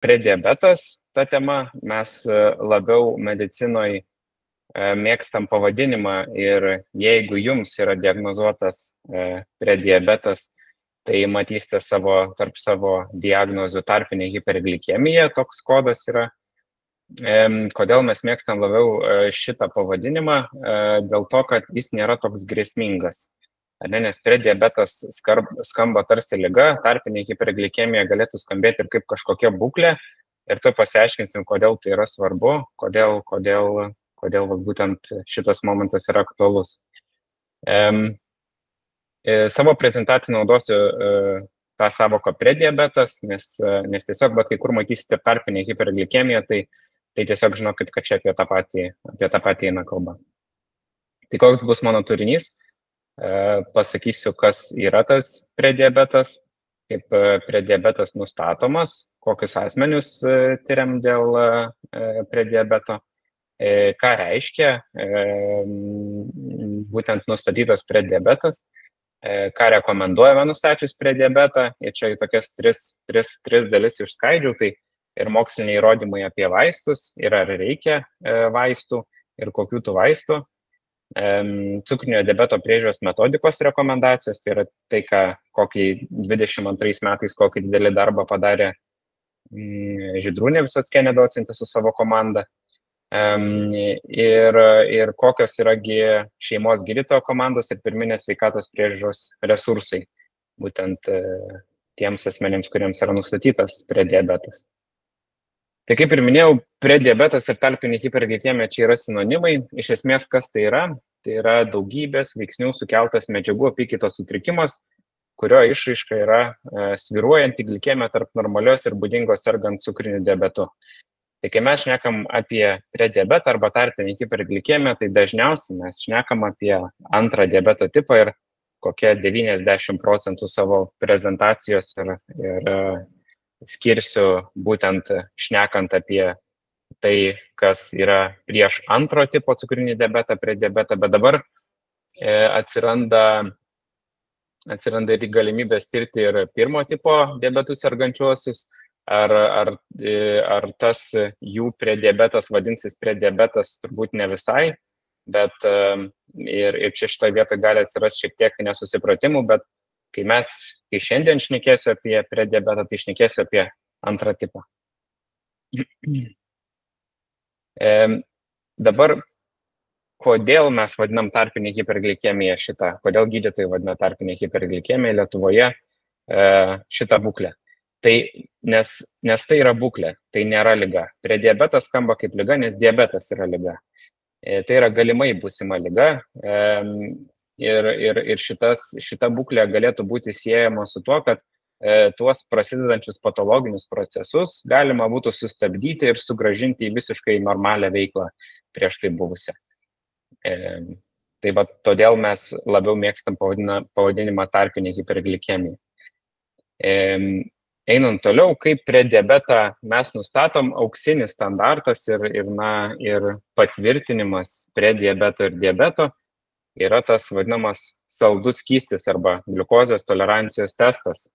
prediabetas ta tema, mes labiau medicinoje mėgstam pavadinimą ir jeigu jums yra diagnozuotas prediabetas, tai matysite tarp savo diagnozių tarpinė hiperglikemija, toks kodas yra. Kodėl mes mėgstam labiau šitą pavadinimą? Dėl to, kad jis nėra toks grėsmingas. Nes prediabetas skamba tarsi liga, tarpinė hiperglikemija galėtų skambėti ir kaip kažkokia būklė. Ir tu pasiaiškinsim, kodėl tai yra svarbu, kodėl būtent šitas momentas yra aktualus. Savo prezentaciją naudosiu tą savoką prediabetas, nes tiesiog, bet kai kur matysite tarpinę hiperglikemiją, tai tiesiog žinokit, kad čia apie tą patį eina kalba. Tai koks bus mano turinys? Pasakysiu, kas yra tas prediabetas, kaip prediabetas nustatomas, kokius asmenius tyriam dėl prediabeto, ką reiškia būtent nustatytas prediabetas, ką rekomenduojame nustačius prediabetą, ir čia į tokias tris dalis išskaidžiau, tai ir moksliniai įrodymai apie vaistus, ir ar reikia vaistų, ir kokių tų vaistų, cukrinio diabeto priežiūros metodikos rekomendacijos, tai yra tai, kokį 22 metais kokį didelį darbą padarė Žydrūnė Visockienė docentė su savo komanda, ir kokios yragi šeimos gydytojo komandos ir pirminės sveikatos priežiūros resursai, būtent tiems asmenėms, kuriems yra nustatytas prediabetas. Tai kaip ir minėjau, prediabetas ir tarpinė hiperglikemija čia yra sinonimai. Iš esmės, kas tai yra? Tai yra daugybės veiksnių sukeltas medžiagų apykaitos sutrikimas, kurio išraiška yra svyruojanti glikemija tarp normalios ir būdingos sergant cukriniu diabetu. Tai kai mes šnekam apie prediabetą arba tarpinę hiperglikemiją, tai dažniausiai mes šnekam apie antrą diabeto tipą ir kokie 90% savo prezentacijos ir skirsiu būtent šnekant apie tai, kas yra prieš antro tipo cukrinį diabetą, prediabetą, bet dabar atsiranda ir galimybės tirti ir pirmo tipo diabetų sergančiuosius, ar tas jų prediabetas vadinsis prediabetas, turbūt ne visai, bet ir čia šitoje vietoje gali atsirasti šiek tiek nesusipratimų, bet kai šiandien šnekėsiu apie prediabetą, tai šnekėsiu apie antrą tipą. Dabar, kodėl mes vadinam tarpinę hiperglikemiją šitą, kodėl gydytojai vadina tarpinę hiperglikemiją Lietuvoje šitą būklę? Tai nes tai yra būklė, tai nėra liga. Prediabetas skamba kaip liga, nes diabetas yra liga. Tai yra galimai būsima liga. Ir šita būklė galėtų būti siejama su tuo, kad tuos prasidedančius patologinius procesus galima būtų sustabdyti ir sugrąžinti į visiškai normalią veiklą prieš tai buvusią. Tai todėl mes labiau mėgstam pavadinimą tarpinė hiperglikemija. Einant toliau, kaip prediabetą mes nustatom, auksinis standartas ir patvirtinimas prediabeto ir diabeto yra tas vadinamas saldus skystis arba gliukozės tolerancijos testas,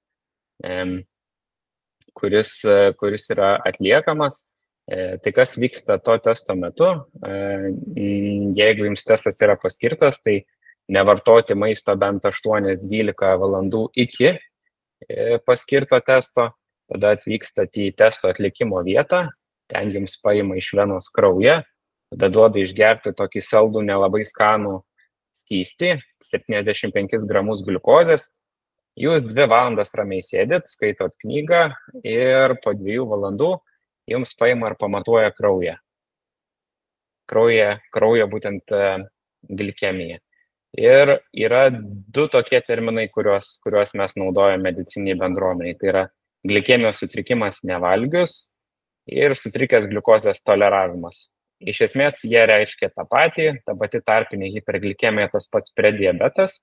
kuris yra atliekamas. Tai kas vyksta to testo metu, jeigu jums testas yra paskirtas, tai nevartoti maisto bent 8-12 valandų iki paskirto testo, tada atvykstate į testo atlikimo vietą, ten jums paima iš venos kraują, tada duoda išgerti tokį saldų, nelabai skanų skystį, 75 gramus gliukozės, jūs 2 valandas ramiai sėdit, skaitot knygą ir po 2 valandų jums paima ir pamatuoja kraują. Kraujo būtent glikemija. Ir yra 2 tokie terminai, kuriuos mes naudojame medicininiai bendruomeniai. Tai yra glikemijos sutrikimas nevalgius ir sutrikęs gliukozės toleravimas. Iš esmės jie reiškia tą pati tarpinė hiperglikemija, tas pats prediabetas.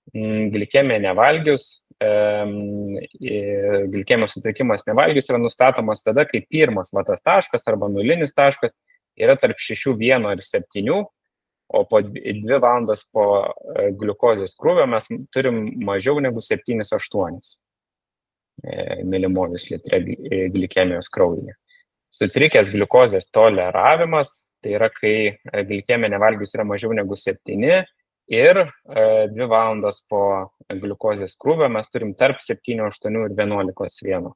Glikemija nevalgius, glikemijos sutrikimas nevalgius yra nustatomas tada, kai pirmas tas taškas arba nulinis taškas yra tarp 6,1 ir 7, o po 2 valandas po gliukozės krūvio mes turim mažiau negu 7,8. milimolius litre glikemijos kraujyje. Sutrikęs gliukozės toleravimas, tai yra, kai glikemija nevalgius yra mažiau negu 7 ir 2 valandos po gliukozės krūvio mes turim tarp 7, 8 ir 11,1.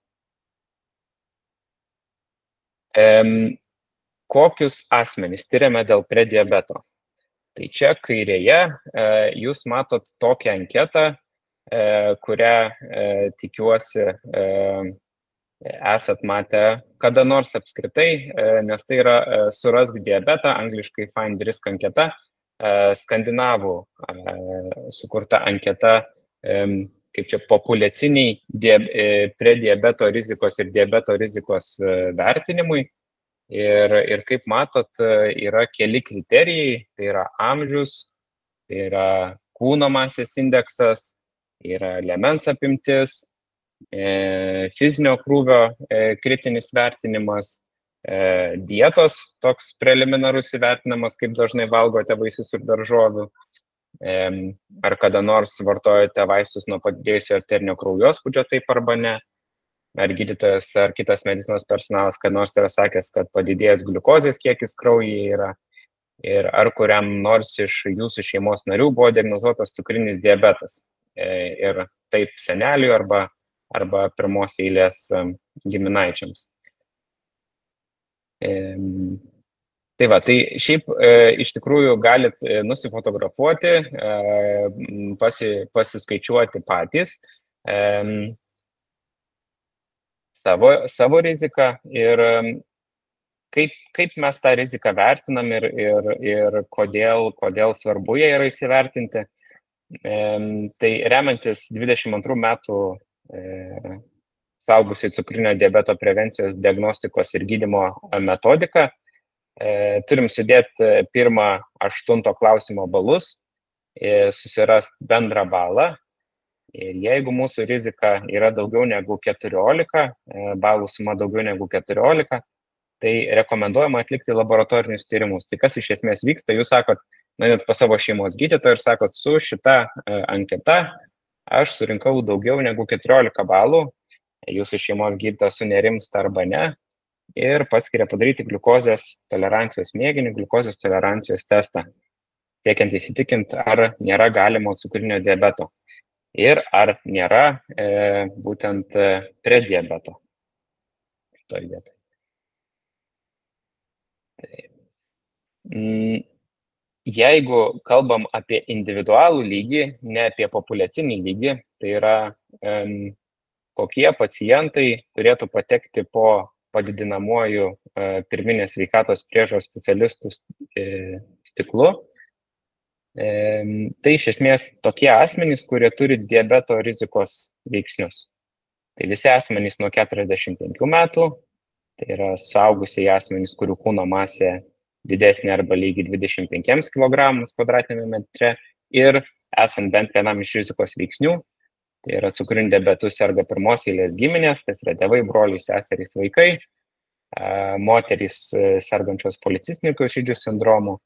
Kokius asmenys tiriame dėl prediabeto? Tai čia kairėje jūs matot tokią anketą, kurią tikiuosi esat matę kada nors apskritai, nes tai yra Surask diabetą, angliškai Find Risk anketa, skandinavų sukurta anketa, kaip čia populiaciniai prediabeto rizikos ir diabeto rizikos vertinimui. Ir kaip matot, yra keli kriterijai, tai yra amžius, tai yra kūno masės indeksas, yra liemens apimtis, fizinio krūvio kritinis vertinimas, dietos toks preliminarus įvertinimas, kaip dažnai valgote vaisius ir daržovių, ar kada nors vartojate vaistus nuo padidėjusio arterinio kraujospūdžio, taip arba ne. Ar gydytojas ar kitas medicinos personalas, kad nors yra sakęs, kad padidėjęs gliukozės kiekis kraujyje yra, ir ar kuriam nors iš jūsų šeimos narių buvo diagnozuotas cukrinis diabetas. Ir taip seneliui arba pirmos eilės giminaičiams. Tai va, tai šiaip iš tikrųjų galit nusifotografuoti, pasiskaičiuoti patys savo riziką ir kaip mes tą riziką vertinam ir kodėl svarbu ją yra įsivertinti. Tai remiantis 22 metų suaugusiųjų cukrinio diabeto prevencijos, diagnostikos ir gydymo metodiką, turim sudėti pirmą 8 klausimo balus, susirasti bendrą balą. Ir jeigu mūsų rizika yra daugiau negu 14, balų suma daugiau negu 14, tai rekomenduojama atlikti laboratorinius tyrimus. Tai kas iš esmės vyksta, jūs sakot, nueinat pas savo šeimos gydytoją ir sakot, su šita anketa aš surinkau daugiau negu 14 balų, jūsų šeimos gydytojas sunerimsta arba ne, ir paskiria padaryti gliukozės tolerancijos mėginį, gliukozės tolerancijos testą, siekiant įsitikinti, ar nėra galimo cukrinio diabeto. Ir ar nėra būtent prediabeto šitoj vietoj. Jeigu kalbam apie individualų lygį, ne apie populiacinį lygį, tai yra kokie pacientai turėtų patekti po padidinamuoju pirminės sveikatos priežiūros specialistų stiklu. Tai iš esmės tokie asmenys, kurie turi diabeto rizikos veiksnius. Tai visi asmenys nuo 45 metų, tai yra suaugusiai asmenys, kurių kūno masė didesnė arba lygi 25 kg kvadratiniame metre ir esant bent vienam iš rizikos veiksnių, tai yra cukriniu diabetu serga pirmos eilės giminės, kas yra tėvai, broliai, seserys, vaikai, moterys sergančios policistinių kiaušidžių sindromu,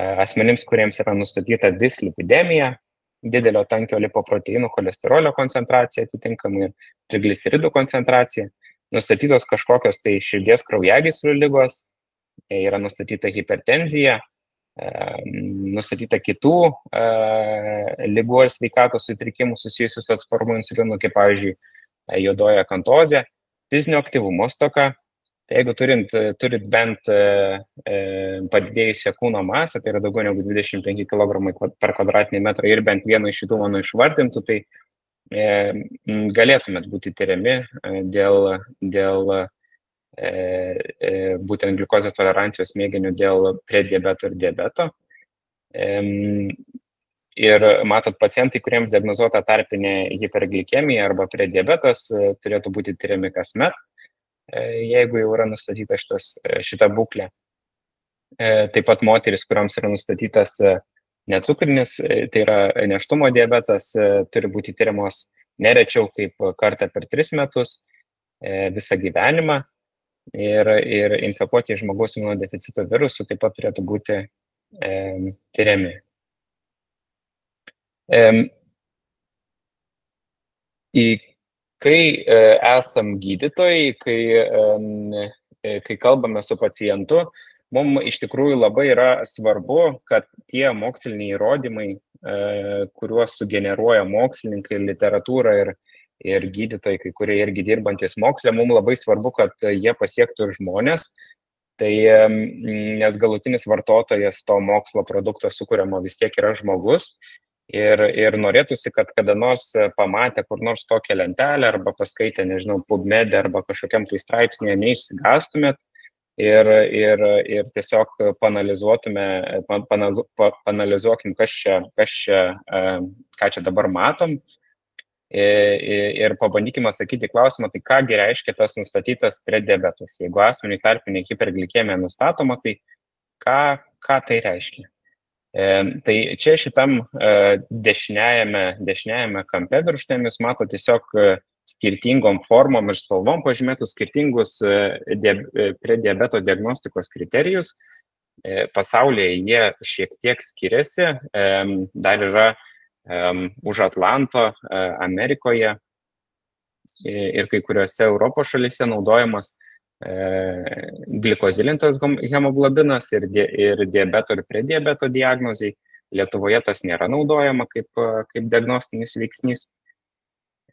asmenims, kuriems yra nustatyta dislipidemija, didelio tankio lipoproteinų cholesterolio koncentracija, atitinkamai ir trigliceridų koncentracija, nustatytos kažkokios tai širdies kraujagyslių ligos, yra nustatyta hipertenzija, nustatyta kitų ligų ir sveikatos sutrikimų susijusių su atsparumu insulinui, kaip pavyzdžiui juodoji akantozė, fizinio aktyvumo stoka. Tai jeigu turit bent padidėjusią kūno masę, tai yra daugiau negu 25 kg per kvadratinį metrą ir bent vieno iš šitų mano išvardintų, tai galėtumėt būti tiriami dėl būtent gliukozės tolerancijos mėginių dėl prediabeto ir diabeto. Ir matot, pacientai, kuriems diagnozuota tarpinė hiperglikemija arba prediabetas, turėtų būti tiriami kasmet, jeigu jau yra nustatyta šita būklė. Taip pat moteris, kuriams yra nustatytas necukrinis, tai yra nėštumo diabetas, turi būti tyriamos nerečiau kaip kartą per 3 metus visą gyvenimą. Ir infekuoti žmogaus imunodeficito virusų taip pat turėtų būti tyriami. Į Kai esam gydytojai, kai kalbame su pacientu, mums iš tikrųjų labai yra svarbu, kad tie moksliniai įrodymai, kuriuos sugeneruoja mokslininkai, literatūra ir gydytojai, kai kurie irgi dirbantis mokslė, mums labai svarbu, kad jie pasiektų ir žmonės. Tai nes galutinis vartotojas to mokslo produkto sukuriamo vis tiek yra žmogus. Ir norėtųsi, kad kada nors pamatę kur nors tokią lentelę arba paskaitę, nežinau, PubMed arba kažkokiam tai straipsnėje neišsigastumėt ir tiesiog panalizuokim, ką čia dabar matom ir pabandykim atsakyti klausimą, tai kągi reiškia tas nustatytas prediabetas. Jeigu asmeniui tarpinė hiperglikemija nustatoma, tai ką tai reiškia? Tai čia šitam dešiniajame kampe viršutėmis mato tiesiog skirtingom formom ir spalvom pažymėtų skirtingus prediabeto diagnostikos kriterijus. Pasaulyje jie šiek tiek skiriasi, dar yra už Atlanto Amerikoje ir kai kuriuose Europos šalyse naudojamas glikozilintas hemoglobinas ir diabeto ir prediabeto diagnozei. Lietuvoje tas nėra naudojama kaip diagnostinis veiksnys.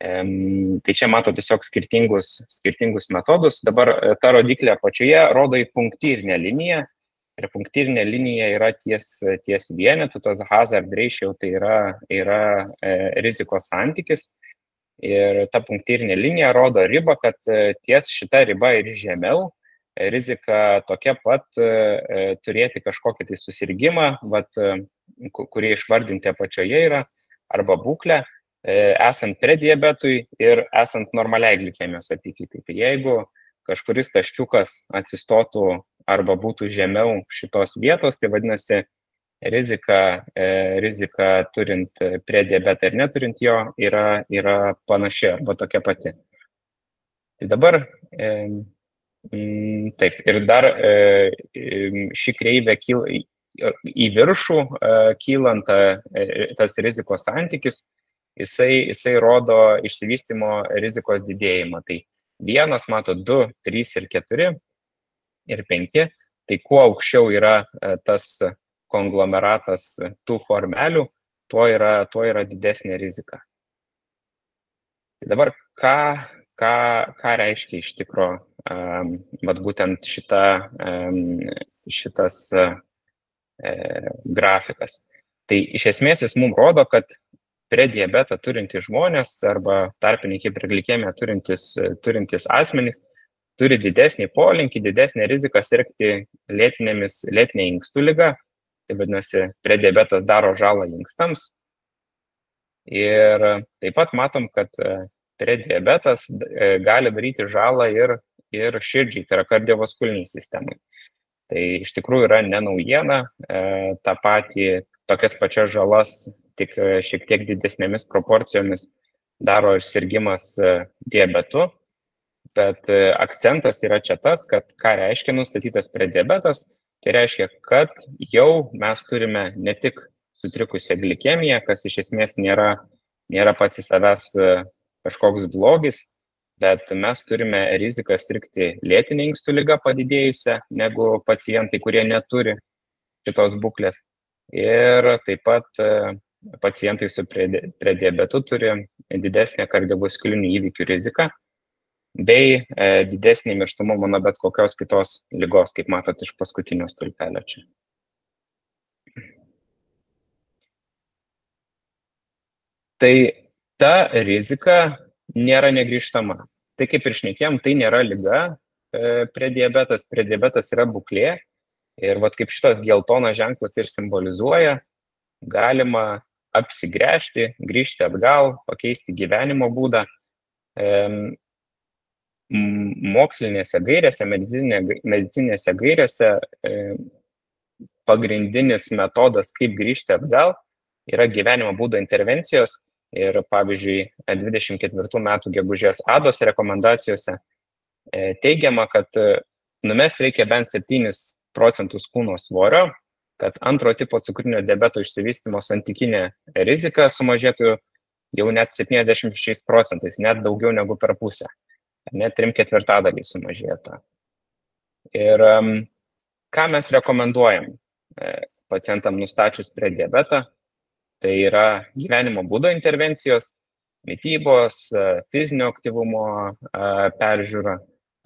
Tai čia mato tiesiog skirtingus metodus. Dabar ta rodiklė apačioje rodo į punktyrinę liniją. Ir punktyrinė linija yra ties vienetu, tas hazard ratio tai yra rizikos santykis. Ir ta punktyrinė linija rodo ribą, kad ties šita riba ir žemiau rizika tokia pat turėti kažkokį tai susirgymą, kurie išvardinti apačioje yra, arba būklę, esant prediabetui ir esant normaliai glikemijos apykaitai. Tai jeigu kažkuris taškiukas atsistotų arba būtų žemiau šitos vietos, tai vadinasi, rizika turint prediabetą ir neturint jo yra panaši arba tokia pati. Tai dabar taip, ir dar ši kreivė į viršų kylant tas rizikos santykis, jisai rodo išsivystymo rizikos didėjimą. Tai 1, mato 2, 3 ir 4 ir 5, tai kuo aukščiau yra tas konglomeratas tų formelių, tuo yra didesnė rizika. Tai dabar ką reiškia iš tikro būtent šitas grafikas. Tai iš esmės jis mums rodo, kad prediabetą turintys žmonės arba tarpinį hiperglikemiją turintys asmenys turi didesnį polinkį, didesnę riziką sirgti lėtinė inkstų liga. Tai vadinasi, prediabetas daro žalą inkstams. Ir taip pat matom, kad prediabetas gali daryti žalą ir širdžiai, tai yra kardiovaskuliniai sistemai. Tai iš tikrųjų yra ne naujiena, tokias pačias žalas, tik šiek tiek didesnėmis proporcijomis daro ir sirgimas diabetu. Bet akcentas yra čia tas, kad ką reiškia nustatytas prediabetas. Tai reiškia, kad jau mes turime ne tik sutrikusią glikemiją, kas iš esmės nėra pats į savęs kažkoks blogis, bet mes turime riziką sirgti lėtinę inkstų ligą padidėjusią negu pacientai, kurie neturi šitos būklės. Ir taip pat pacientai su prediabetu turi didesnę kardiovaskulinių įvykių riziką bei didesnį mirštamumą nuo bet kokios kitos ligos, kaip matot iš paskutinio stulpelio čia. Tai ta rizika nėra negrįžtama. Tai kaip ir šnekėjom, tai nėra liga prediabetas. Prediabetas yra būklė. Ir kaip šitas geltonas ženklas ir simbolizuoja, galima apsigręžti, grįžti atgal, pakeisti gyvenimo būdą. Mokslinėse gairėse, medicinėse gairėse pagrindinis metodas, kaip grįžti atgal, yra gyvenimo būdo intervencijos. Ir pavyzdžiui, 24 metų gegužės ADOS rekomendacijose teigiama, kad numesti reikia bent 7% kūno svorio, kad antro tipo cukrinio diabeto išsivystymo santykinė rizika sumažėtų jau net 76%, net daugiau negu per pusę, net 3/4 sumažėjo to. Ir ką mes rekomenduojam pacientam nustačius prediabetą, tai yra gyvenimo būdo intervencijos, mitybos, fizinio aktyvumo peržiūra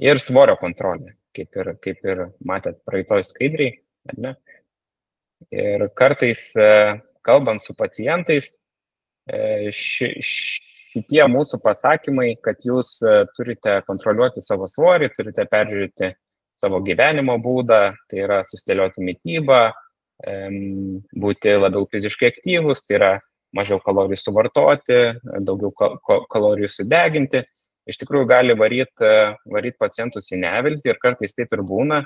ir svorio kontrolė, kaip ir matėt praeitoj skaidriai, ar ne? Ir kartais, kalbant su pacientais, šitie mūsų pasakymai, kad jūs turite kontroliuoti savo svorį, turite peržiūrėti savo gyvenimo būdą, tai yra sustėlioti mitybą, būti labiau fiziškai aktyvus, tai yra mažiau kalorijų suvartoti, daugiau kalorijų sudeginti, iš tikrųjų gali varyt pacientus į neviltį ir kartais taip ir būna,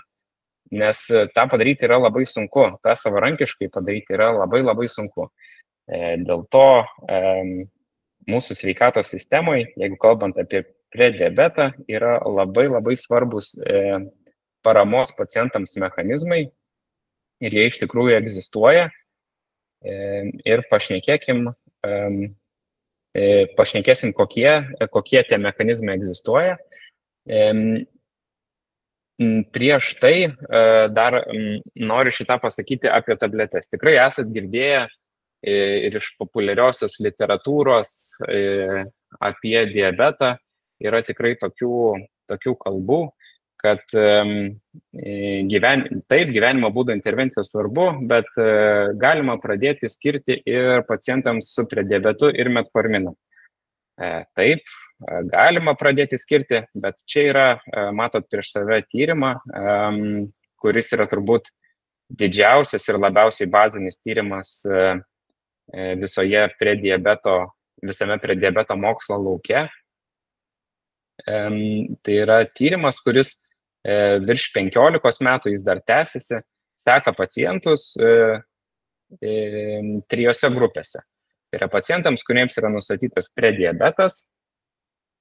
nes tą padaryti yra labai sunku, tą savarankiškai padaryti yra labai labai sunku. Dėl to mūsų sveikatos sistemoje, jeigu kalbant apie prediabetą, yra labai labai svarbus paramos pacientams mechanizmai ir jie iš tikrųjų egzistuoja. Ir pašnekėsim, kokie tie mechanizmai egzistuoja. Prieš tai dar noriu šitą pasakyti apie tabletes. Tikrai esat girdėję ir iš populiariosios literatūros apie diabetą yra tikrai tokių kalbų, kad taip, gyvenimo būdo intervencijos svarbu, bet galima pradėti skirti ir pacientams su prediabetu ir metforminą. Taip, galima pradėti skirti, bet čia yra, matot prieš save tyrimą, kuris yra turbūt didžiausias ir labiausiai bazinis tyrimas visame prediabeto mokslo lauke. Tai yra tyrimas, kuris virš 15 metų jis dar tęsiasi, seka pacientus 3 grupėse. Tai yra pacientams, kuriems yra nustatytas prediabetas,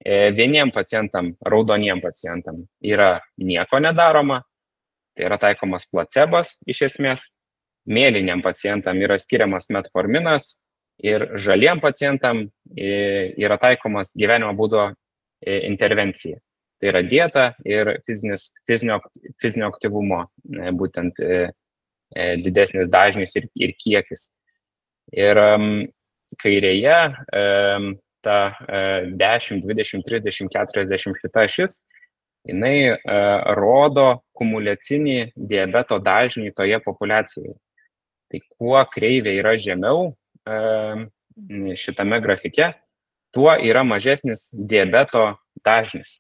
vieniem pacientam, raudoniem pacientam yra nieko nedaroma, tai yra taikomas placebas iš esmės, mėlyniem pacientam yra skiriamas metforminas ir žaliem pacientam yra taikomas gyvenimo būdo intervencija. Tai yra dieta ir fizinio aktyvumo, būtent didesnis dažnis ir kiekis. Ir kairėje ta 10, 20, 30, 40 šita ašis, jinai rodo kumuliacinį diabeto dažnį toje populiacijoje. Tai kuo kreivė yra žemiau šitame grafike, tuo yra mažesnis diabeto dažnis.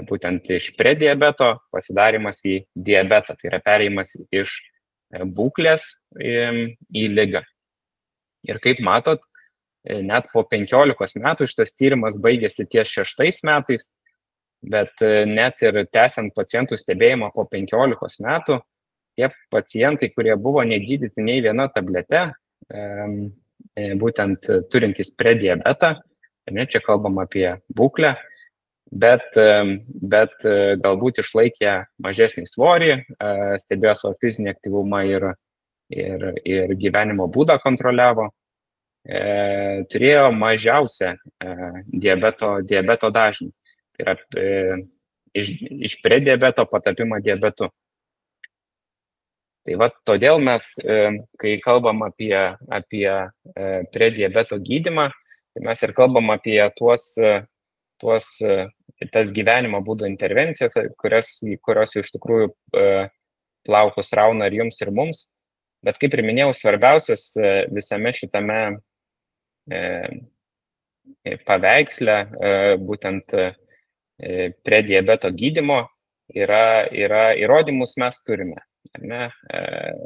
Būtent iš prediabeto pasidarimas į diabetą, tai yra perėjimas iš būklės į ligą. Ir kaip matot, net po 15 metų šitas tyrimas baigėsi ties 6 metais, bet net ir tęsiant pacientų stebėjimą po 15 metų, tie pacientai, kurie buvo negydyti nei viena tablete, būtent turintys prediabetą, čia kalbam apie būklę, bet galbūt išlaikė mažesnį svorį, stebėjo savo fizinį aktyvumą ir gyvenimo būdą kontroliavo, turėjo mažiausią diabeto dažnį. Tai yra iš prediabeto patapimą diabetu. Tai va, todėl mes, kai kalbam apie prediabeto gydymą, tai mes ir kalbam apie tas gyvenimo būdo intervencijas, kurios iš tikrųjų plaukus rauna ir jums, ir mums. Bet kaip ir minėjau, svarbiausias visame šitame paveiksle, būtent prediabeto gydymo, yra įrodymus mes turime. Ne?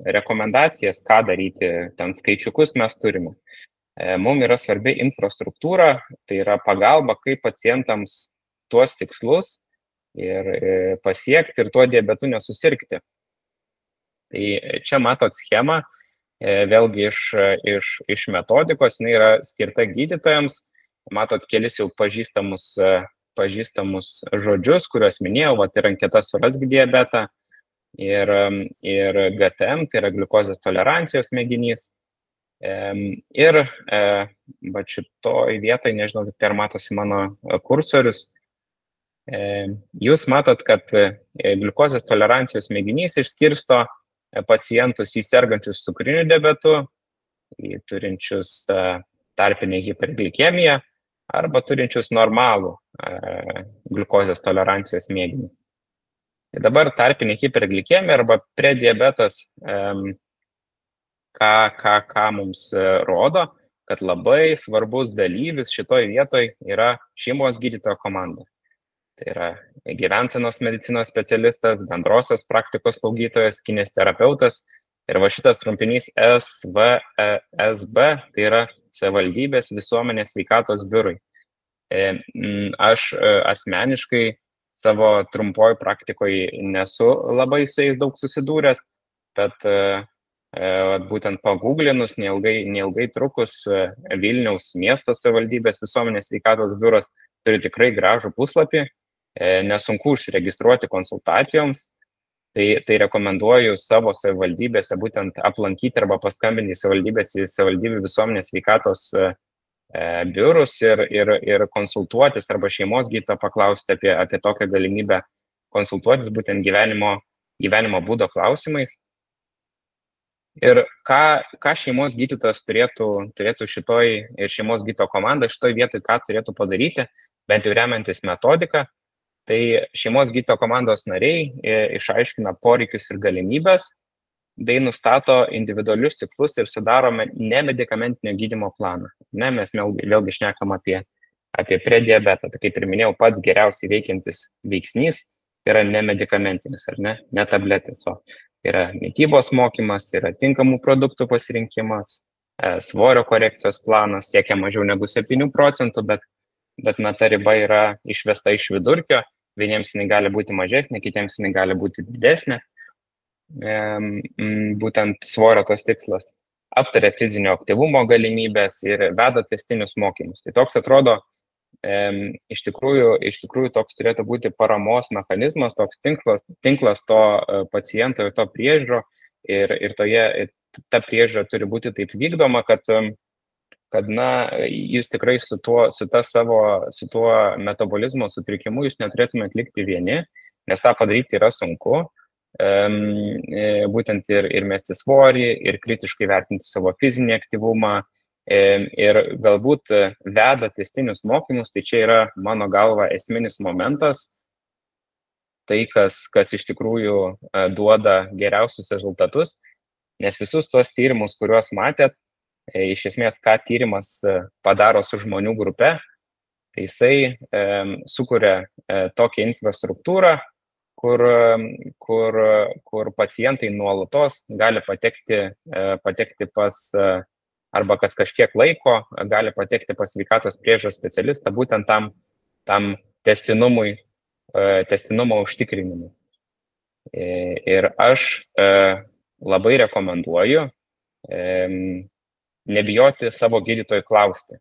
Rekomendacijas, ką daryti, ten skaičiukus mes turime. Mums yra svarbi infrastruktūra, tai yra pagalba, kaip pacientams tuos tikslus ir pasiekti ir tuo diabetu nesusirgti. Tai čia matot schemą, vėlgi iš metodikos, jinai yra skirta gydytojams, matot kelis jau pažįstamus žodžius, kuriuos minėjau, ir anketa Surask diabetą, ir GTM, tai yra gliukozės tolerancijos mėginys, Ir va šitoj vietoj, nežinau, ar matosi mano kursorius, jūs matot, kad gliukozės tolerancijos mėginys išskirsto pacientus į sergančius cukriniu diabetu, į turinčius tarpinę hiperglikemiją arba turinčius normalų gliukozės tolerancijos mėginį. Tai dabar tarpinė hiperglikemija arba prediabetas, ką mums rodo, kad labai svarbus dalyvis šitoj vietoj yra šeimos gydytojo komanda. Tai yra gyvensenos medicinos specialistas, bendrosios praktikos slaugytojas, kineziterapeutas ir va šitas trumpinys SVSB, tai yra savivaldybės visuomenės sveikatos biurai. Aš asmeniškai savo trumpoj praktikoje nesu labai su jais daug susidūręs, bet būtent paguglinus, neilgai trukus, Vilniaus miesto savivaldybės visuomenės sveikatos biuras turi tikrai gražų puslapį, nesunku užsiregistruoti konsultacijoms, tai rekomenduoju savo savivaldybėse būtent aplankyti arba paskambinti į savivaldybių visuomenės sveikatos biurus ir konsultuotis arba šeimos gydytojo paklausti apie tokią galimybę konsultuotis būtent gyvenimo būdo klausimais. Ir ką šeimos gydytojas turėtų šitoj ir šeimos gydytojo komanda šitoj vietoj, ką turėtų padaryti, bent jau remiantis metodiką, tai šeimos gydytojo komandos nariai išaiškina poreikius ir galimybės, bei nustato individualius ciklus ir sudaro nemedikamentinio gydymo planą. Mes vėlgi šnekam apie prediabetą. Tai kaip ir minėjau, pats geriausiai veikiantis veiksnys yra nemedikamentinis, ar ne tabletės, o yra mitybos mokymas, yra tinkamų produktų pasirinkimas, svorio korekcijos planas, siekia mažiau negu 7%, bet ta riba yra išvesta iš vidurkio, vieniems jinai gali būti mažesnė, kitiems jinai gali būti didesnė. Būtent svorio tos tikslas. Aptarė fizinio aktyvumo galimybės ir veda testinius mokymus. Tai toks atrodo, iš tikrųjų toks turėtų būti paramos mechanizmas, toks tinklas to paciento ir to priežiūro ir ta priežiūra turi būti taip vykdoma, kad jūs tikrai su tuo metabolizmo sutrikimu jūs neturėtumėte likti vieni, nes tą padaryti yra sunku. Būtent ir mesti svorį, ir kritiškai vertinti savo fizinį aktyvumą, ir galbūt veda testinius mokymus, tai čia yra mano galva esminis momentas, tai kas iš tikrųjų duoda geriausius rezultatus, nes visus tuos tyrimus, kuriuos matėt, iš esmės, ką tyrimas padaro su žmonių grupe, tai jisai sukuria tokią infrastruktūrą, kur pacientai nuolatos gali patekti pas, arba kas kažkiek laiko gali patekti pas sveikatos priežiūros specialistą būtent tam tęstinumo užtikrinimui. Ir aš labai rekomenduoju nebijoti savo gydytojų klausti.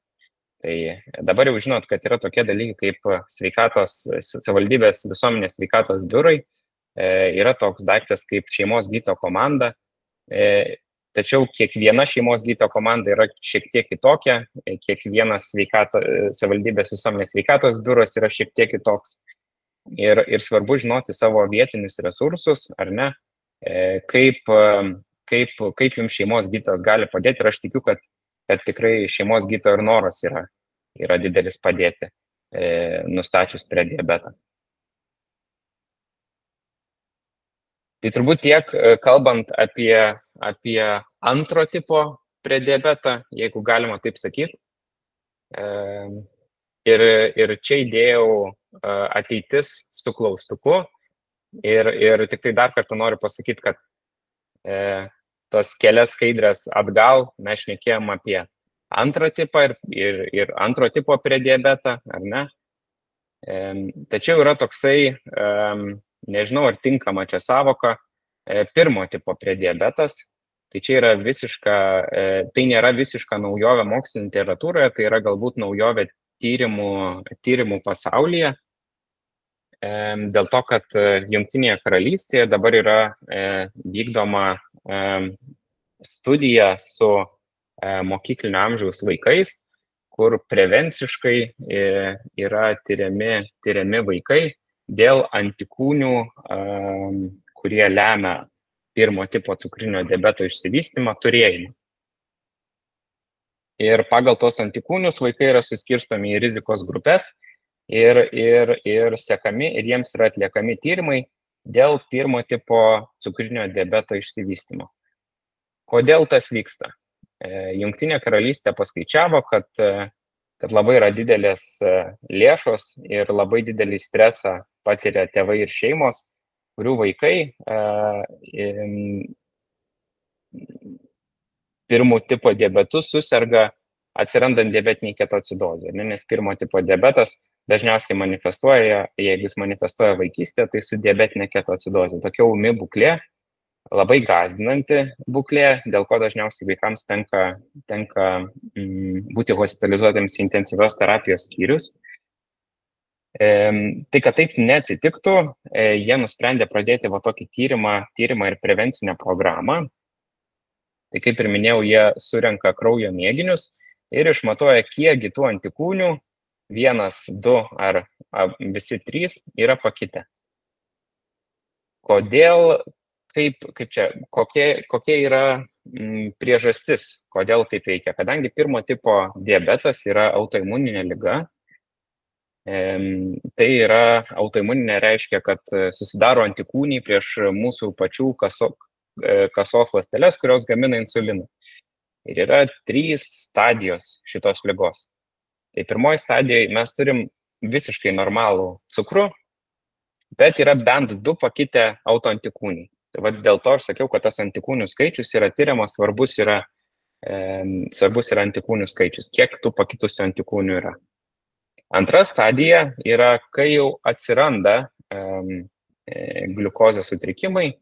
Tai dabar jau žinot, kad yra tokie dalykai kaip savivaldybės visuomenės sveikatos biurai, yra toks daiktas kaip šeimos gydytojo komanda, tačiau kiekviena šeimos gydytojo komanda yra šiek tiek kitokia, kiekvienas savivaldybės visuomenės sveikatos biuras yra šiek tiek kitoks ir svarbu žinoti savo vietinius resursus, ar ne, kaip jums šeimos gydytojas gali padėti ir aš tikiu, kad tikrai šeimos gydytojo ir noras yra didelis padėti, nustačius prediabetą. Tai turbūt tiek kalbant apie antro tipo prediabetą, jeigu galima taip sakyti. Ir čia įdėjau ateitis su klaustuku ir tik tai dar kartą noriu pasakyti, kad tas kelias skaidrės atgal mes šnekėjom apie antrą tipą ir antro tipo prediabetą, ar ne? Tačiau yra toksai, nežinau ar tinkama čia savoka, pirmo tipo prediabetas. Tai čia yra tai nėra visiška naujovė mokslinėje literatūroje, tai yra galbūt naujovė tyrimų pasaulyje. Dėl to, kad Jungtinėje karalystėje dabar yra vykdoma studija su mokyklinio amžiaus vaikais, kur prevenciškai yra tyriami vaikai dėl antikūnių, kurie lemia pirmo tipo cukrinio diabeto išsivystymą turėjimą. Ir pagal tos antikūnius vaikai yra suskirstomi į rizikos grupės ir sekami ir jiems yra atliekami tyrimai dėl pirmo tipo cukrinio diabeto išsivystymo. Kodėl tas vyksta? Jungtinė karalystė paskaičiavo, kad labai yra didelės lėšos ir labai didelį stresą patiria tėvai ir šeimos, kurių vaikai pirmo tipo diabetu suserga atsirandant diabetiniai ketoacidozė, nes pirmo tipo diabetas dažniausiai manifestuoja, jeigu jis manifestuoja vaikystėje, tai su diabetinė ketoacidozė. Tokia ūmi būklė, labai gąsdinanti būklė, dėl ko dažniausiai vaikams tenka būti hospitalizuotiems į intensyvios terapijos skyrius. Tai, kad taip neatsitiktų, jie nusprendė pradėti tokį tyrimą ir prevencinę programą. Tai kaip ir minėjau, jie surenka kraujo mėginius ir išmatuoja, kiekgi tų antikūnių, 1, 2 ar visi 3 yra pakitę. Kodėl, kokia yra priežastis, kodėl taip veikia? Kadangi pirmo tipo diabetas yra autoimuninė liga, tai yra autoimuninė reiškia, kad susidaro antikūniai prieš mūsų pačių kasos ląsteles, kurios gamina insuliną. Ir yra 3 stadijos šitos ligos. Tai pirmoji stadijoje mes turim visiškai normalų cukrų, bet yra bent 2 pakitę autoantikūniai. Tai dėl to aš sakiau, kad tas antikūnių skaičius yra tyriamas, svarbus yra antikūnių skaičius, kiek tų pakitusių antikūnių yra. Antra stadija yra, kai jau atsiranda gliukozės sutrikimai,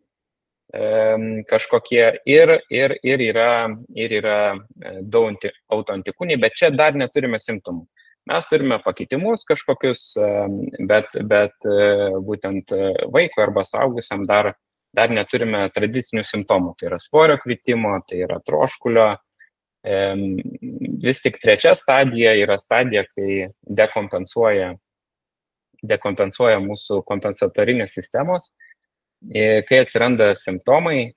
kažkokie ir yra daug autoantikūniai, bet čia dar neturime simptomų. Mes turime pakitimus kažkokius, bet būtent vaiko arba suaugusiam dar neturime tradicinių simptomų. Tai yra svorio kritimo, tai yra troškulio. Vis tik trečia stadija yra stadija, kai dekompensuoja mūsų kompensatorinės sistemos. Kai atsiranda simptomai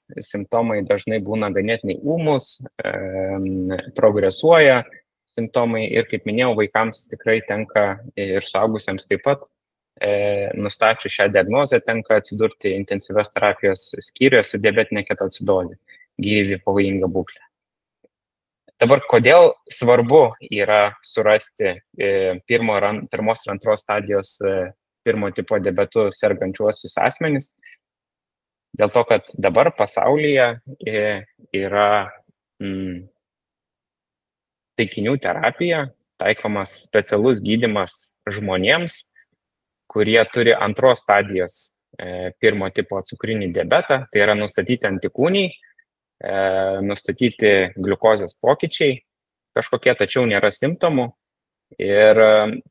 dažnai būna ganėtinai ūmus, progresuoja simptomai ir, kaip minėjau, vaikams tikrai tenka ir suaugusiems taip pat, nustačius šią diagnozę, tenka atsidurti intensyvios terapijos skyriuje su diabetinė ketoacidozė, gyvybei pavojinga būklė. Dabar, kodėl svarbu yra surasti pirmos ir antros stadijos pirmo tipo diabetu sergančiuosius asmenis? Dėl to, kad dabar pasaulyje yra taikinių terapija, taikomas specialus gydymas žmonėms, kurie turi antros stadijos pirmo tipo cukrinį diabetą, tai yra nustatyti antikūniai, nustatyti gliukozės pokyčiai kažkokie, tačiau nėra simptomų. Ir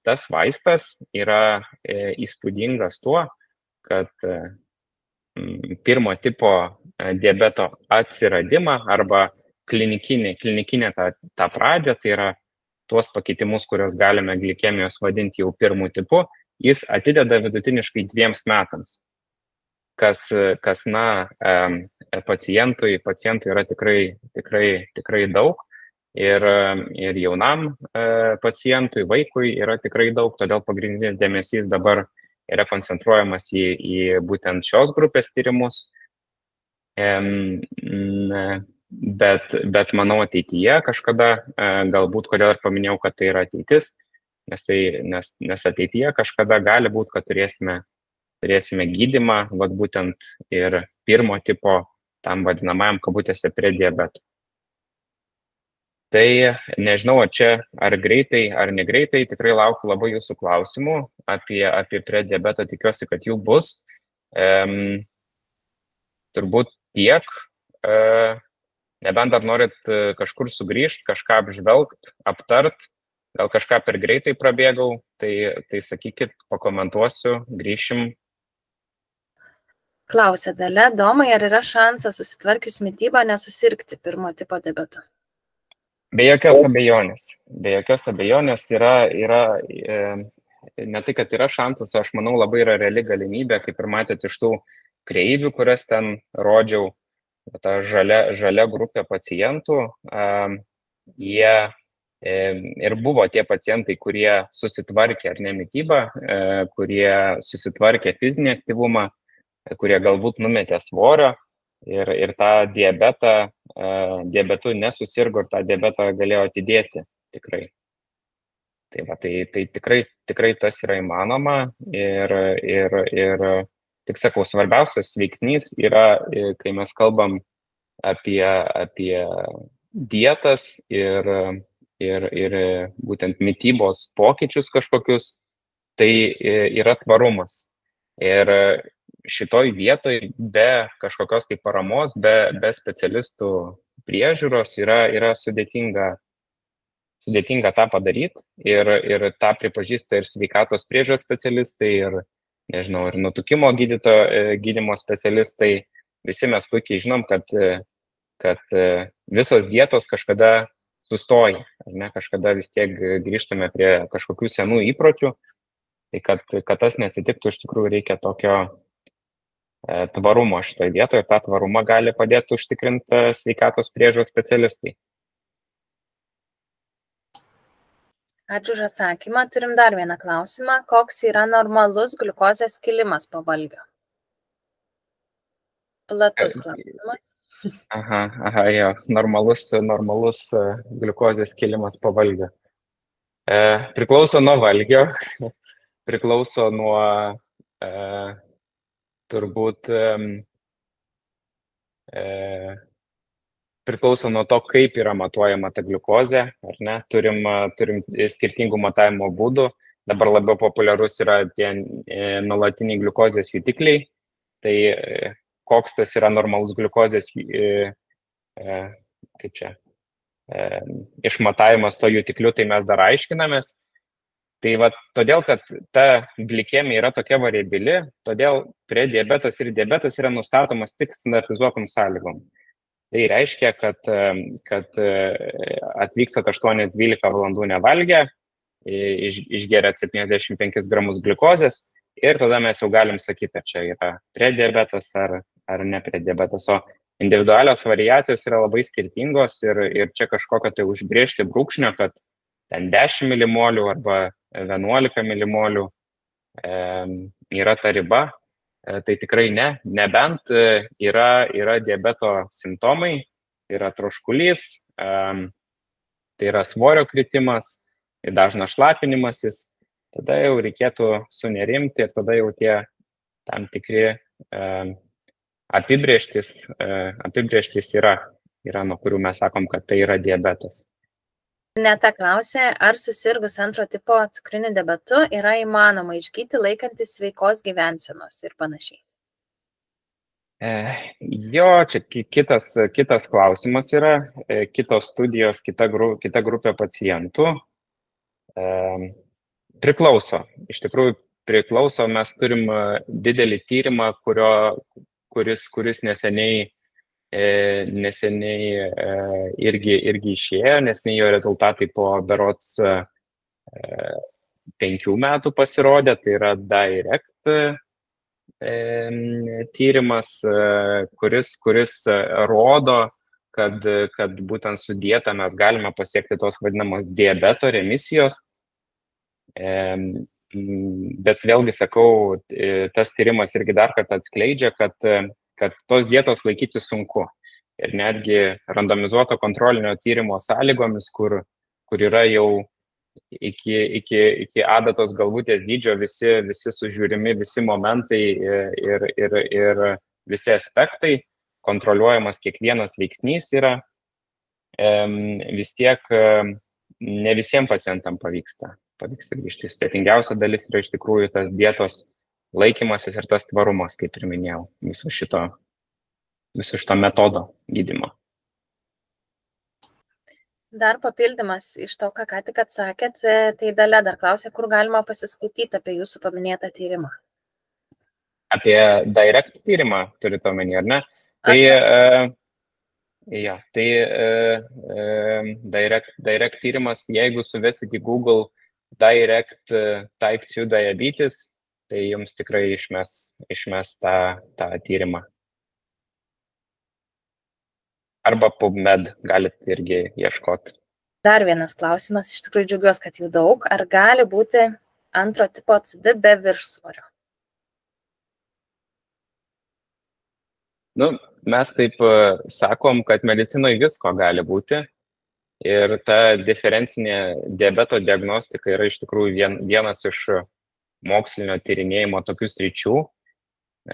tas vaistas yra įspūdingas tuo, kad pirmo tipo diabeto atsiradimą arba klinikinę tą pradžią, tai yra tuos pakitimus, kuriuos galime glikemijos vadinti jau pirmų tipų, jis atideda vidutiniškai 2 metams, kas pacientui yra tikrai daug ir jaunam pacientui, vaikui yra tikrai daug, todėl pagrindinis dėmesys dabar yra koncentruojamas į būtent šios grupės tyrimus. Bet manau ateityje kažkada, galbūt kodėl ir paminėjau, kad tai yra ateitis, nes ateityje kažkada gali būti, kad turėsime gydymą, būtent ir pirmo tipo tam vadinamajam kabutėse prediabetu. Tai nežinau, ar greitai, ar negreitai, tikrai laukiu labai jūsų klausimų apie prediabetą, tikiuosi, kad jų bus. Turbūt tiek, nebent dar norit kažkur sugrįžti, kažką apžvelgti, aptart, gal kažką per greitai prabėgau, tai sakykit, pakomentuosiu, grįšim. Klausė Dalia, Domai, ar yra šansas susitvarkius mitybą nesusirgti pirmo tipo diabetu? Be jokios abejonės. Be jokios abejonės yra ne tai, kad yra šansas, aš manau, labai yra reali galimybė, kaip ir matėte iš tų kreivių, kurias ten rodžiau, ta žalia grupė pacientų, jie ir buvo tie pacientai, kurie susitvarkė ar ne mitybą, kurie susitvarkė fizinį aktyvumą, kurie galbūt numetė svorio ir tą diabetu nesusirgo ir tą diabetą galėjo atidėti tikrai. Tai tikrai tas yra įmanoma ir tik sakau, svarbiausias veiksnys yra, kai mes kalbam apie dietas ir būtent mitybos pokyčius kažkokius, tai yra tvarumas. Ir šitoj vietoj be kažkokios tai paramos, be specialistų priežiūros yra sudėtinga tą padaryti ir tą pripažįsta ir sveikatos priežiūros specialistai, ir, nežinau, ir nutukimo gydymo specialistai. Visi mes puikiai žinom, kad visos dietos kažkada sustoja, ar ne, kažkada vis tiek grįžtame prie kažkokių senų įpročių. Tai kad tas neatsitiktų, iš tikrųjų reikia tokio tvarumo šitoje vietoje, ir tą tvarumą gali padėti užtikrinti sveikatos priežiūros specialistai. Ačiū už atsakymą. Turim dar vieną klausimą. Koks yra normalus gliukozės kilimas po valgio? Platus klausimas. Jo, normalus gliukozės kilimas po valgio. Priklauso nuo valgio, priklauso nuo turbūt priklauso nuo to, kaip yra matuojama ta gliukozė, ar ne? Turim skirtingų matavimo būdų. Dabar labiau populiarus yra tie nuolatiniai gliukozės jutikliai. Tai koks tas yra normalus gliukozės išmatavimas to jutikliu, tai mes dar aiškinamės. Tai todėl, kad ta glikemija yra tokia variabili, todėl prediabetas ir diabetas yra nustatomas tik standartizuotom sąlygom. Tai reiškia, kad atvykstat 8-12 valandų nevalgę, išgeria 75 gramus gliukozės ir tada mes jau galim sakyti, ar čia yra prediabetas ar ne prediabetas. O individualios variacijos yra labai skirtingos ir čia kažkokio tai užbrėžti brūkšnio, kad ten 10 milimolių arba 11 milimolių yra ta riba, tai tikrai ne, nebent yra diabeto simptomai, yra troškulys, tai yra svorio kritimas, dažnas šlapinimasis, tada jau reikėtų sunerimti ir tada jau tie tam tikri apibrėžtys yra, nuo kurių mes sakom, kad tai yra diabetas. Neta klausė, ar susirgus antro tipo cukriniu diabetu yra įmanoma išgyti laikantis sveikos gyvensenos ir panašiai. Jo, čia kitas klausimas yra, kitos studijos, kita grupė pacientų. Priklauso, iš tikrųjų priklauso, mes turim didelį tyrimą, kuris neseniai irgi išėjo, nes jo rezultatai po berods 5 metų pasirodė, tai yra DIRECT tyrimas, kuris rodo, kad būtent su dieta mes galime pasiekti tos vadinamos diabeto remisijos. Bet vėlgi sakau, tas tyrimas irgi dar kartą atskleidžia, kad tos dietos laikyti sunku. Ir netgi randomizuoto kontrolinio tyrimo sąlygomis, kur yra jau iki adatos galvutės dydžio visi sužiūrimi, visi momentai ir visi aspektai, kontroliuojamas kiekvienas veiksnys yra, vis tiek ne visiems pacientam pavyksta grįžti. Sudėtingiausia dalis yra iš tikrųjų tas dietos laikymasis ir tas tvarumas, kaip ir minėjau, viso šito metodo gydymo. Dar papildymas iš to, ką tik atsakėt, tai Dalia dar klausė, kur galima pasiskaityti apie jūsų paminėtą tyrimą. Apie DIRECT tyrimą turite omeny, ar ne? Tai Ja, tai direct tyrimas, jeigu suvesit į Google direct type 2 diabetes, tai jums tikrai išmes tą tyrimą. Arba PubMed galit irgi ieškoti. Dar vienas klausimas, iš tikrųjų džiaugiuosi, kad jų daug. Ar gali būti antro tipo CD be viršsvorio? Nu, mes taip sakom, kad medicinoje visko gali būti ir ta diferencinė diabeto diagnostika yra iš tikrųjų vienas iš mokslinio tyrinėjimo tokių sričių.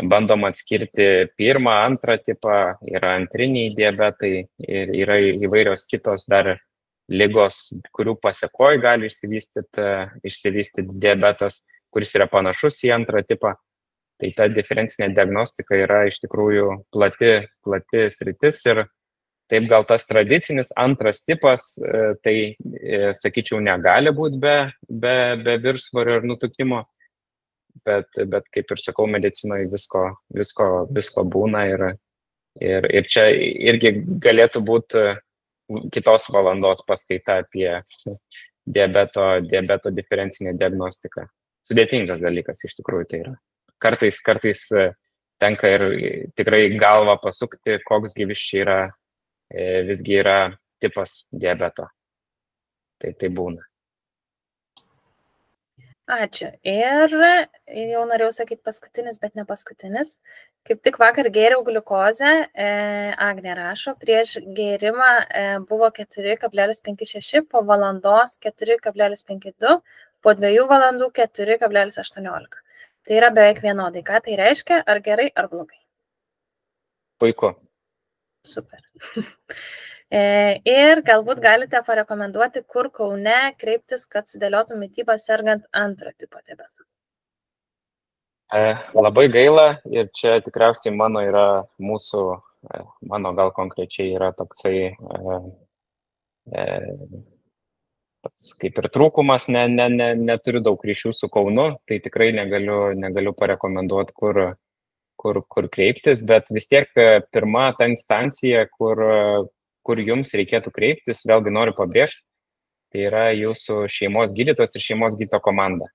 Bandom atskirti pirmą, antrą tipą, yra antriniai diabetai ir yra įvairios kitos dar ligos, kurių pasekoj gali išsivystyti diabetas, kuris yra panašus į antrą tipą. Tai ta diferencinė diagnostika yra iš tikrųjų plati sritis ir taip gal tas tradicinis antras tipas, tai, sakyčiau, negali būti be viršsvorio ir nutukimo, bet kaip ir sakau, medicinoje visko būna ir čia irgi galėtų būti kitos valandos paskaita apie diabeto diferencinę diagnostiką. Sudėtingas dalykas iš tikrųjų tai yra. Kartais tenka ir tikrai galvą pasukti, koks visgi yra tipas diabeto. Tai būna. Ačiū. Ir jau norėjau sakyti paskutinis, bet ne paskutinis. Kaip tik vakar gėriau gliukozę, Agnė rašo, prieš gėrimą buvo 4,56, po valandos 4,52, po 2 valandų 4,18. Tai yra beveik vienodai. Ką tai reiškia? Ar gerai, ar blogai? Puiku. Super. Ir galbūt galite parekomenduoti, kur Kaune kreiptis, kad sudėliotų mitybą sergant antro tipo diabetu. Labai gaila ir čia tikriausiai mano gal konkrečiai yra toksai kaip ir trūkumas, neturiu daug ryšių su Kaunu, tai tikrai negaliu parekomenduoti, kur kreiptis, bet vis tiek pirma ta instancija, kur jums reikėtų kreiptis, vėlgi noriu pabrėžti, tai yra jūsų šeimos gydytojas ir šeimos gydytojo komanda.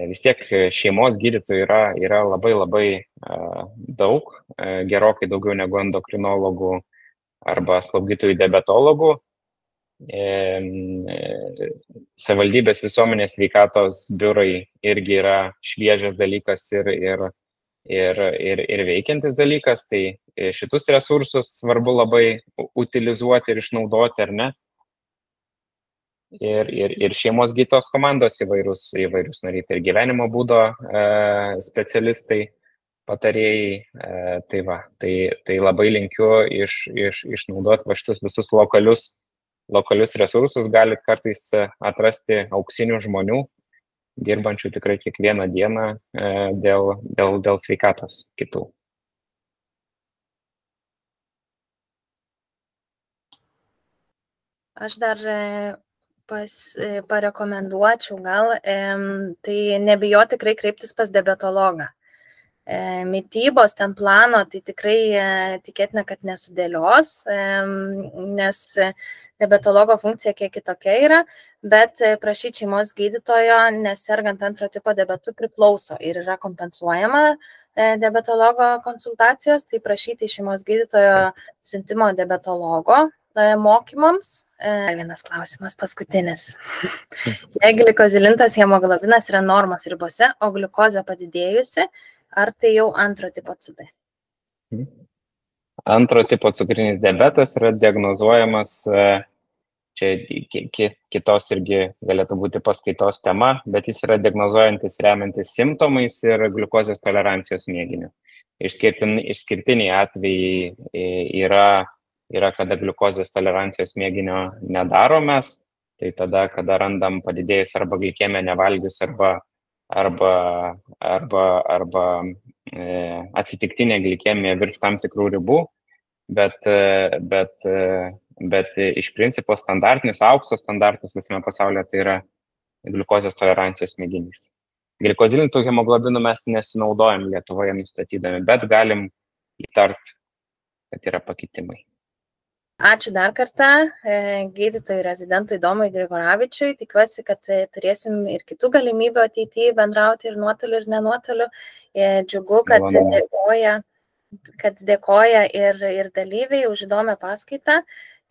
Vis tiek šeimos gydytojų yra labai daug, gerokai daugiau negu endokrinologų arba slaugytojų diabetologų. Savivaldybės visuomenės sveikatos biurai irgi yra šviežias dalykas ir veikiantis dalykas, tai šitus resursus svarbu labai utilizuoti ir išnaudoti, ar ne? Ir šeimos gydytojos komandos įvairūs nariai, ir gyvenimo būdo specialistai, patarėjai, tai labai linkiu išnaudoti šitus visus lokalius resursus, galit kartais atrasti auksinių žmonių, dirbančių tikrai kiekvieną dieną dėl sveikatos kitų. Aš dar parekomenduočiau gal, tai nebijoti tikrai kreiptis pas diabetologą. Mitybos ten plano, tai tikrai tikėtina, kad nesudėlios, nes diabetologo funkcija kiek kitokia yra, bet prašyti šeimos gydytojo, nes sergant antro tipo diabetu priklauso ir yra kompensuojama diabetologo konsultacijos, tai prašyti šeimos gydytojo siuntimo diabetologo mokymams. Vienas klausimas, paskutinis. Jei glikozilintas hemoglobinas yra normos ribose, o gliukozė padidėjusi, ar tai jau antro tipo CD? Antro tipo cukrinis diabetas yra diagnozuojamas, čia kitos irgi galėtų būti paskaitos tema, bet jis yra diagnozuojantis remiantis simptomais ir gliukozės tolerancijos mėginiu. Išskirtiniai atvejai yra, kada gliukozės tolerancijos mėginio nedaromės, tai tada, kada randam padidėjus arba glikemiją nevalgius arba atsitiktinė glikemija virš tam tikrų ribų, bet iš principo standartinis aukso standartas visame pasaulyje tai yra gliukozės tolerancijos mėginys. Glikozilintų hemoglobinų mes nesinaudojam Lietuvoje nustatydami, bet galim įtart, kad yra pakitimai. Ačiū dar kartą gydytojui rezidentui Domui Grigoravičiui. Tikiuosi, kad turėsim ir kitų galimybių ateityje bendrauti ir nuotoliu, ir nenuotoliu. Džiugu, kad dėkoja ir dalyviai už įdomią paskaitą.